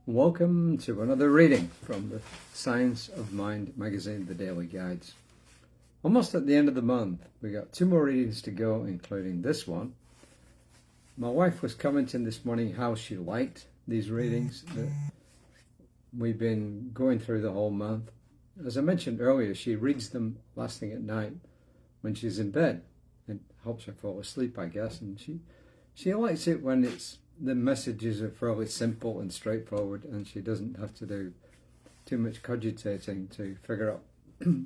Welcome to another reading from the Science of Mind magazine, the Daily Guides. Almost at the end of the month. We got 2 more readings to go, including this one. My wife was commenting this morning how she liked these readings that we've been going through the whole month. As I mentioned earlier, she reads them last thing at night when she's in bed. It helps her fall asleep, I guess, and she likes it when the messages are fairly simple and straightforward, and she doesn't have to do too much cogitating to figure out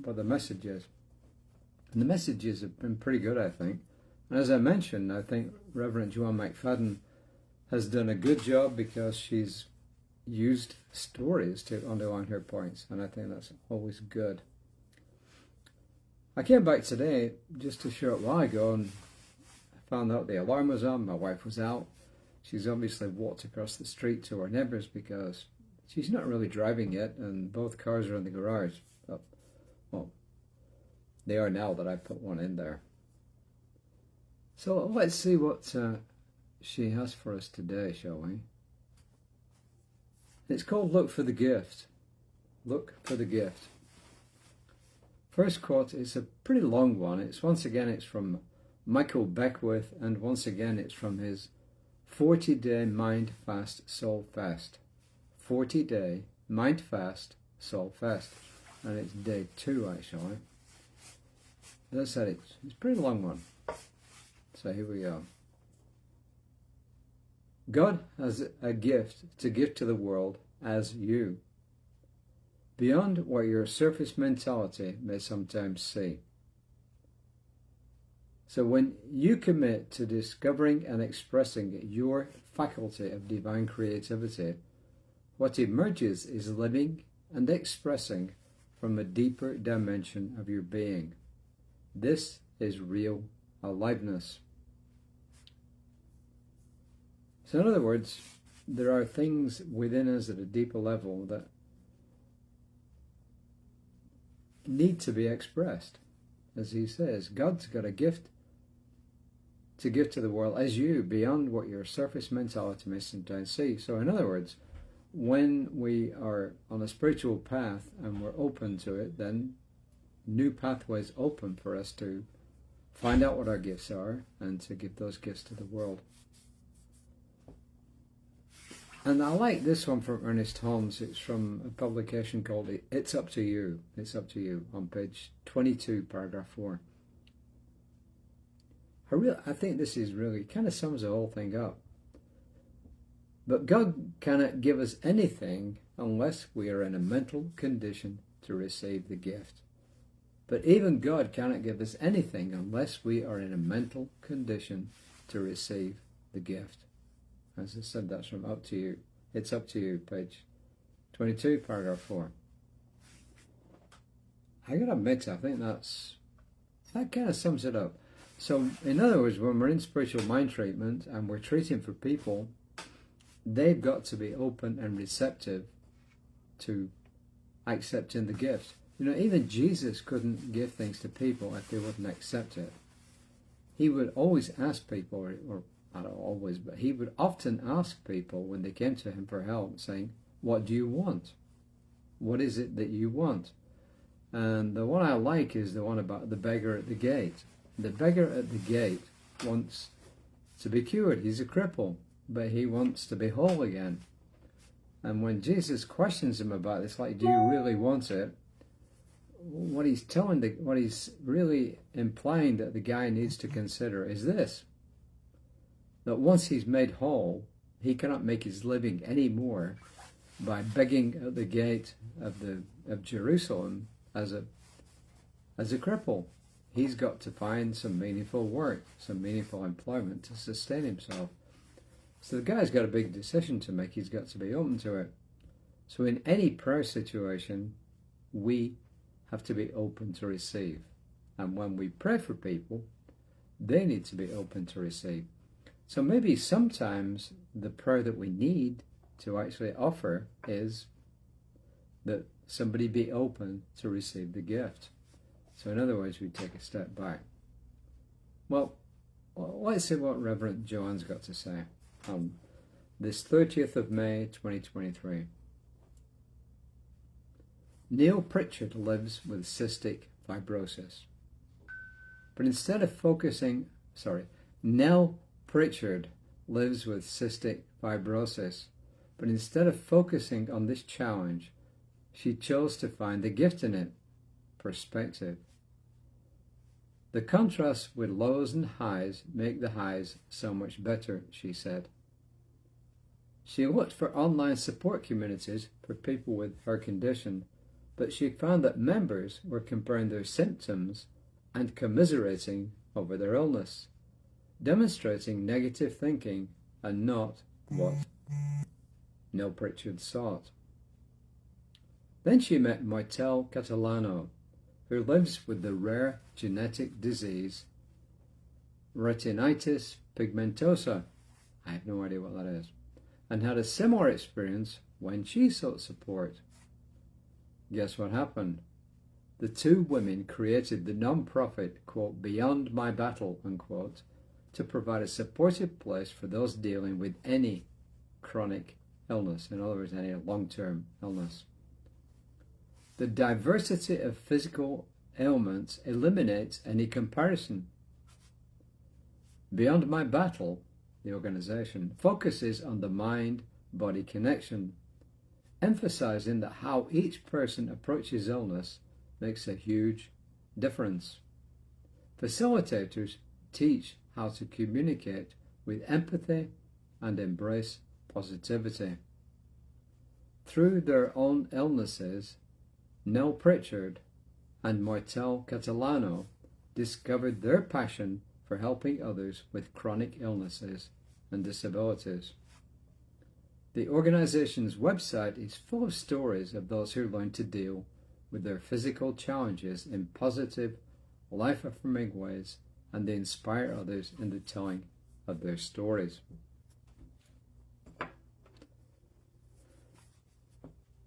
what the message is. And the messages have been pretty good, I think. And as I mentioned, I think Reverend Joanne McFadden has done a good job because she's used stories to underline her points, and I think that's always good. I came back today just a short while ago and found out the alarm was on. My wife was out. She's obviously walked across the street to her neighbours because she's not really driving yet, and both cars are in the garage. Well, they are now that I put one in there. So let's see what she has for us today, shall we? It's called Look for the Gift. Look for the Gift. First quote is a pretty long one. It's from Michael Beckwith, and once again it's from his 40-day Mind Fast Soul Fast. 40-day Mind Fast Soul Fast. And it's day 2, actually. As I said, it's a pretty long one. So here we go. God has a gift to give to the world as you, beyond what your surface mentality may sometimes see. So when you commit to discovering and expressing your faculty of divine creativity, what emerges is living and expressing from a deeper dimension of your being. This is real aliveness. So in other words, there are things within us at a deeper level that need to be expressed. As he says, God's got a gift to give to the world as you, beyond what your surface mentality may sometimes see. So in other words, when we are on a spiritual path and we're open to it, then new pathways open for us to find out what our gifts are and to give those gifts to the world. And I like this one from Ernest Holmes. It's from a publication called It's Up to You. It's Up to You on page 22, paragraph 4. I think this is really kind of sums the whole thing up. But God cannot give us anything unless we are in a mental condition to receive the gift. But even God cannot give us anything unless we are in a mental condition to receive the gift. As I said, that's from Up to You. It's Up to You, page 22, paragraph 4. I gotta admit, I think that kind of sums it up. So, in other words, when we're in spiritual mind treatment and we're treating for people, they've got to be open and receptive to accepting the gift. You know, even Jesus couldn't give things to people if they wouldn't accept it. He would always ask people, or not always, but he would often ask people when they came to him for help, saying, what do you want? What is it that you want? And the one I like is the one about the beggar at the gate. The beggar at the gate wants to be cured. He's a cripple, but he wants to be whole again. And when Jesus questions him about this, like, do you really want it? What he's really implying that the guy needs to consider is this: that once he's made whole, he cannot make his living anymore by begging at the gate of Jerusalem as a cripple. He's got to find some meaningful work, some meaningful employment to sustain himself. So the guy's got a big decision to make. He's got to be open to it. So in any prayer situation, we have to be open to receive. And when we pray for people, they need to be open to receive. So maybe sometimes the prayer that we need to actually offer is that somebody be open to receive the gift. So in other words, we take a step back. Well, let's see what Reverend Joanne's got to say on this 30th of May 2023. Neil Pritchard lives with cystic fibrosis. But instead of Nell Pritchard lives with cystic fibrosis. But instead of focusing on this challenge, she chose to find the gift in it, perspective. The contrast with lows and highs make the highs so much better, she said. She looked for online support communities for people with her condition, but she found that members were comparing their symptoms and commiserating over their illness, demonstrating negative thinking and not what Neil Pritchard sought. Then she met Moitel Catalano, who lives with the rare genetic disease retinitis pigmentosa. I have no idea what that is, and had a similar experience when she sought support. Guess what happened? The two women created the non-profit, quote, Beyond My Battle, unquote, to provide a supportive place for those dealing with any chronic illness, in other words, any long-term illness. The diversity of physical ailments eliminates any comparison. Beyond My Battle, the organization, focuses on the mind-body connection, emphasizing that how each person approaches illness makes a huge difference. Facilitators teach how to communicate with empathy and embrace positivity. Through their own illnesses, Neil Pritchard and Moitel Catalano discovered their passion for helping others with chronic illnesses and disabilities. The organization's website is full of stories of those who learn to deal with their physical challenges in positive, life-affirming ways, and they inspire others in the telling of their stories.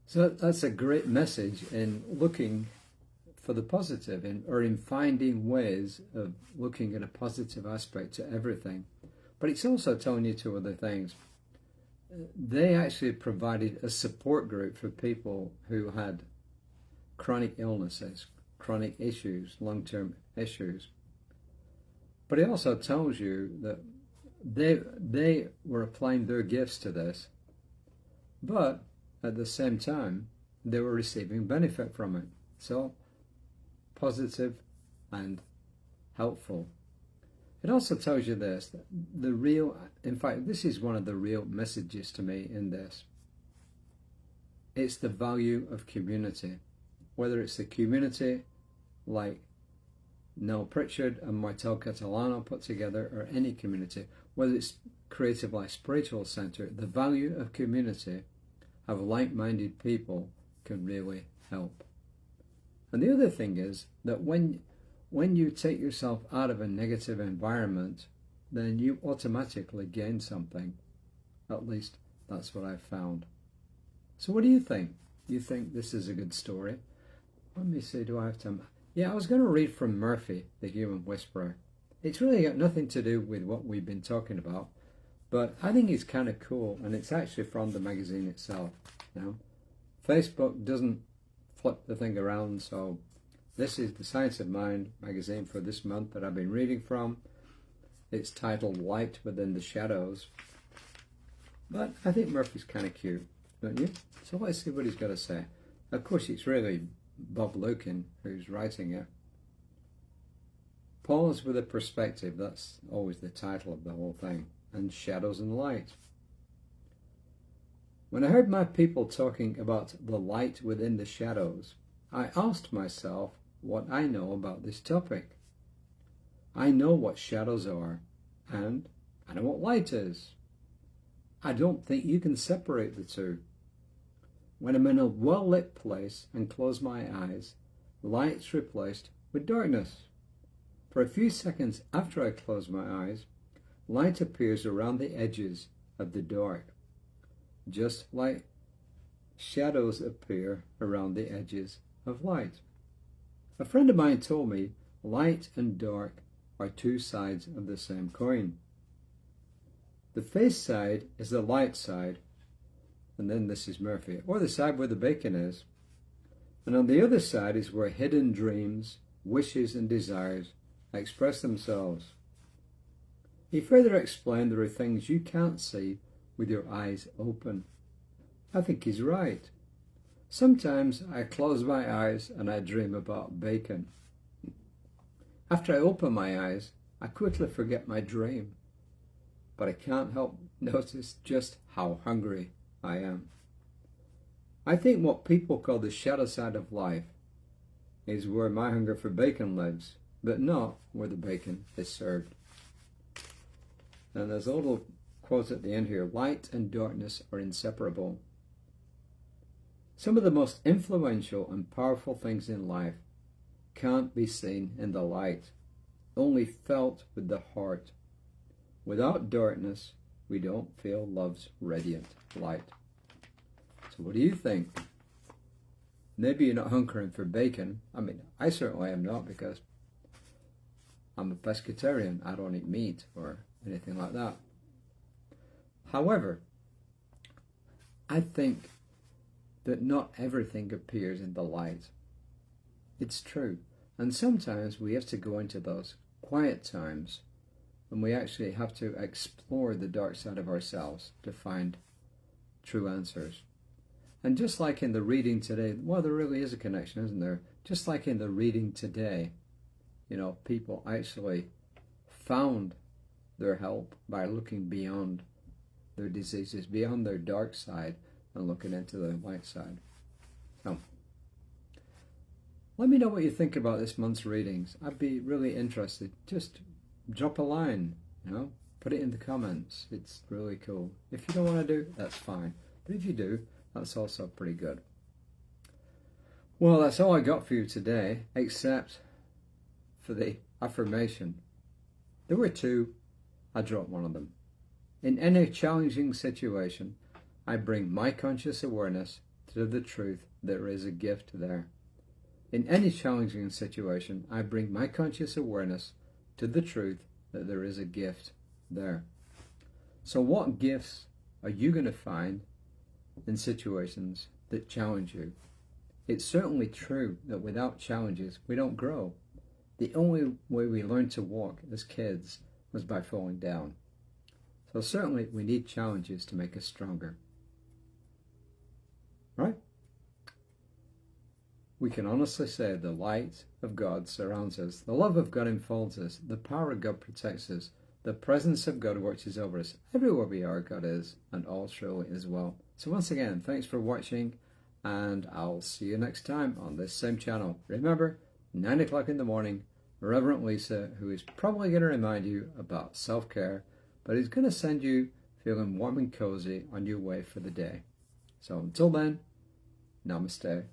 So that's a great message in looking for the positive, or in finding ways of looking at a positive aspect to everything. But it's also telling you two other things. They actually provided a support group for people who had chronic illnesses, chronic issues, long-term issues. But it also tells you that they were applying their gifts to this, but at the same time, they were receiving benefit from it. So, positive and helpful. It also tells you this, that in fact, this is one of the real messages to me in this. It's the value of community. Whether it's the community like Neil Pritchard and Moitel Catalano put together, or any community, whether it's Creative Life Spiritual Center, the value of community of like-minded people can really help. And the other thing is that when you take yourself out of a negative environment, then you automatically gain something. At least that's what I've found. So what do you think? Do you think this is a good story? Let me see, do I have time? Yeah, I was going to read from Murphy, the Human Whisperer. It's really got nothing to do with what we've been talking about, but I think it's kind of cool, and it's actually from the magazine itself. Facebook doesn't flip the thing around, so this is the Science of Mind magazine for this month that I've been reading from. It's titled Light Within the Shadows. But I think Murphy's kind of cute, don't you? So let's see what he's got to say. Of course, it's really Bob Lukin who's writing it. Pause with a Perspective, that's always the title of the whole thing. And Shadows and Light. When I heard my people talking about the light within the shadows, I asked myself what I know about this topic. I know what shadows are, and I know what light is. I don't think you can separate the two. When I'm in a well-lit place and close my eyes, light's replaced with darkness. For a few seconds after I close my eyes, light appears around the edges of the dark, just like shadows appear around the edges of light. A friend of mine told me light and dark are two sides of the same coin. The face side is the light side, and then this is Murphy, or the side where the bacon is. And on the other side is where hidden dreams, wishes, and desires express themselves. He further explained there are things you can't see with your eyes open. I think he's right. Sometimes I close my eyes and I dream about bacon. After I open my eyes, I quickly forget my dream, but I can't help notice just how hungry I am. I think what people call the shadow side of life is where my hunger for bacon lives, but not where the bacon is served. And there's a little quote at the end here, light and darkness are inseparable. Some of the most influential and powerful things in life can't be seen in the light, only felt with the heart. Without darkness, we don't feel love's radiant light. So what do you think? Maybe you're not hunkering for bacon. I mean, I certainly am not, because I'm a pescatarian. I don't eat meat or anything like that. However, I think that not everything appears in the light. It's true. And sometimes we have to go into those quiet times when we actually have to explore the dark side of ourselves to find true answers. And just like in the reading today, well, there really is a connection, isn't there? Just like in the reading today, people actually found their help by looking beyond their diseases, beyond their dark side, and looking into the light side. So, let me know what you think about this month's readings. I'd be really interested. Just drop a line, put it in the comments. It's really cool. If you don't want to do it, that's fine. But if you do, that's also pretty good. Well, that's all I got for you today, except for the affirmation. There were two. I dropped one of them. In any challenging situation, I bring my conscious awareness to the truth there is a gift there. In any challenging situation, I bring my conscious awareness to the truth that there is a gift there. So what gifts are you going to find in situations that challenge you? It's certainly true that without challenges, we don't grow. The only way we learned to walk as kids was by falling down. So certainly we need challenges to make us stronger. Right? We can honestly say the light of God surrounds us, the love of God enfolds us, the power of God protects us, the presence of God watches over us. Everywhere we are, God is, and all surely as well. So once again, thanks for watching, and I'll see you next time on this same channel. Remember, 9 o'clock in the morning, Reverend Lisa, who is probably going to remind you about self-care, but is going to send you feeling warm and cozy on your way for the day. So until then, namaste.